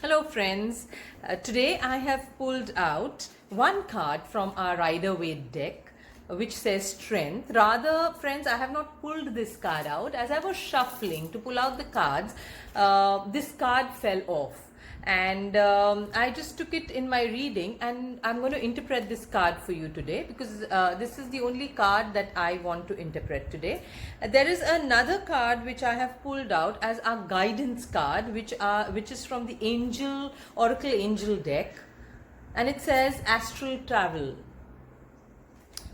Hello friends, today I have pulled out one card from our Rider-Waite deck which says strength. Rather friends, I have not pulled this card out. As I was shuffling to pull out the cards, this card fell off. And I just took it in my reading, and I'm going to interpret this card for you today because this is the only card that I want to interpret today. There is another card which I have pulled out as our guidance card, which is from the Oracle Angel deck, and it says Astral Travel.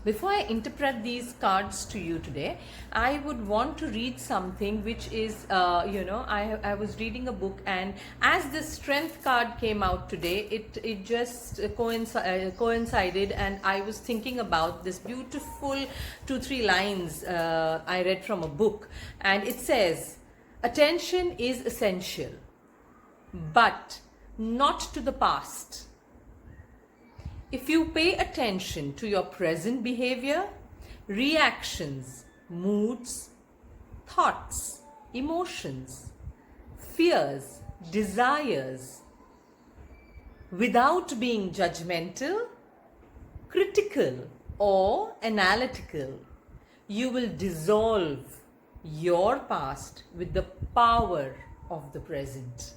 Before I interpret these cards to you today, I would want to read something which is, I was reading a book, and as this strength card came out today, it just coincided, and I was thinking about this beautiful 2-3 lines I read from a book, and it says, attention is essential, but not to the past. If you pay attention to your present behavior, reactions, moods, thoughts, emotions, fears, desires, without being judgmental, critical, or analytical, you will dissolve your past with the power of the present.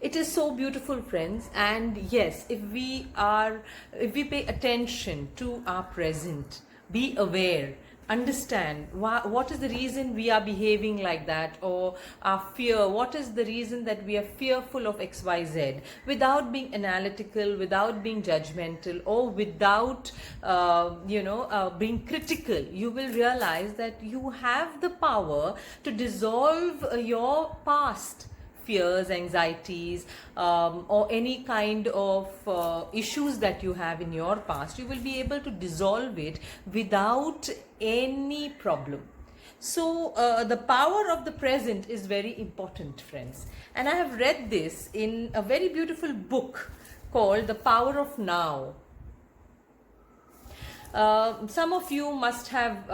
It is so beautiful, friends, and yes, if we pay attention to our present, be aware, understand what is the reason we are behaving like that, or our fear, what is the reason that we are fearful of XYZ, without being analytical, without being judgmental, or without being critical, you will realize that you have the power to dissolve your past fears, anxieties, or any kind of issues that you have in your past. You will be able to dissolve it without any problem. So the power of the present is very important, friends. And I have read this in a very beautiful book called The Power of Now. Some of you must have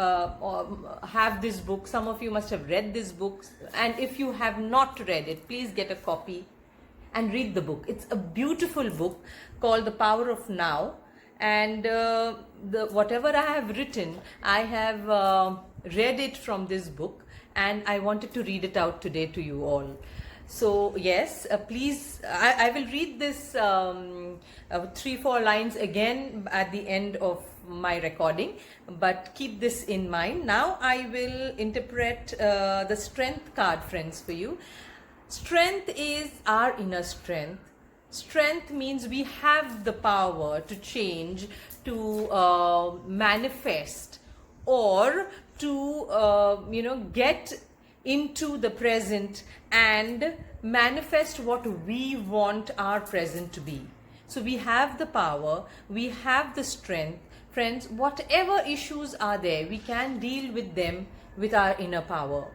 this book. Some of you must have read this book, and if you have not read it, please get a copy and read the book. It's a beautiful book called The Power of Now, and whatever I have written, I have read it from this book, and I wanted to read it out today to you all. So yes, please, I will read this 3-4 lines again at the end of my recording, but keep this in mind. Now I will interpret the strength card, friends, for you. Strength is our inner strength. Strength means we have the power to change, to manifest, or to get into the present and manifest what we want our present to be. So we have the power, we have the strength. Friends, whatever issues are there, we can deal with them with our inner power.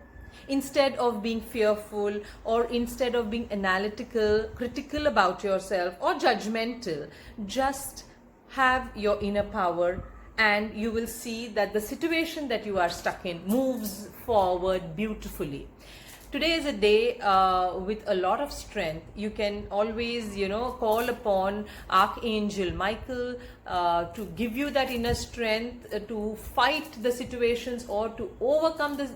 Instead of being fearful, or instead of being analytical, critical about yourself, or judgmental, just have your inner power, and you will see that the situation that you are stuck in moves forward beautifully. Today is a day with a lot of strength. You can always, call upon Archangel Michael to give you that inner strength to fight the situations, or to overcome the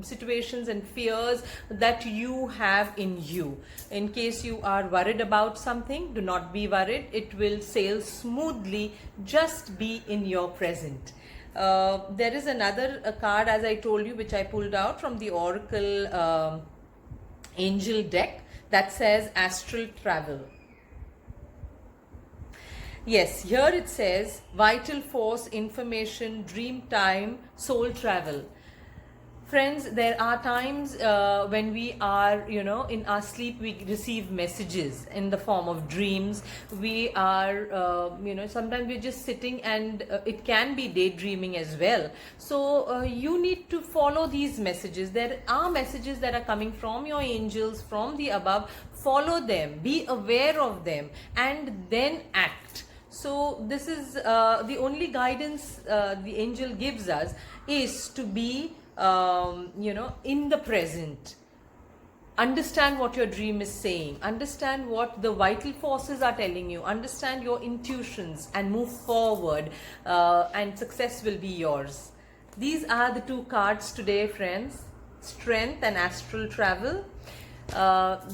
situations and fears that you have in you. In case you are worried about something, do not be worried. It will sail smoothly. Just be in your present. There is another card, as I told you, which I pulled out from the Oracle Angel deck, that says Astral Travel. Yes, here it says vital force, information, dream time, soul travel. Friends, there are times when we are, in our sleep, we receive messages in the form of dreams. We are, sometimes we're just sitting, and it can be daydreaming as well. So you need to follow these messages. There are messages that are coming from your angels, from the above. Follow them, be aware of them, and then act. So this is the only guidance the angel gives us, is to be in the present. understand what your dream is saying, understand what the vital forces are telling you, understand your intuitions, and move forward, and success will be yours. These are the two cards today, friends: strength and astral travel.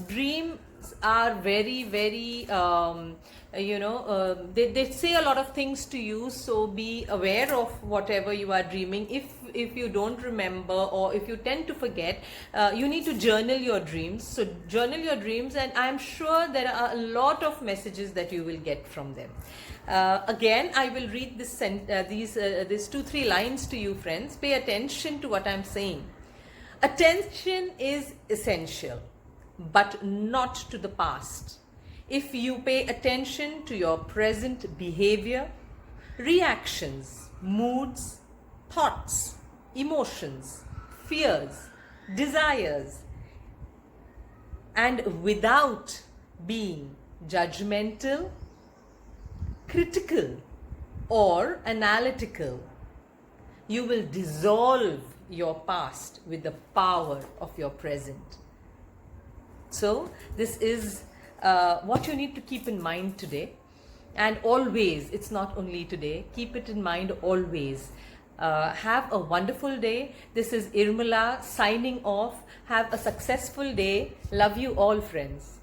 Dreams are very, very, they say a lot of things to you, so be aware of whatever you are dreaming. If you don't remember, or if you tend to forget, you need to journal your dreams. So journal your dreams, and I'm sure there are a lot of messages that you will get from them. Again, I will read these 2-3 lines to you, friends. Pay attention to what I'm saying. Attention is essential, but not to the past. If you pay attention to your present behavior, reactions, moods, thoughts, emotions, fears, desires, and without being judgmental, critical, or analytical, you will dissolve your past with the power of your present. So this is what you need to keep in mind today, and always. It's not only today, keep it in mind always. Have a wonderful day. This is Irmala signing off. Have a successful day. Love you all, friends.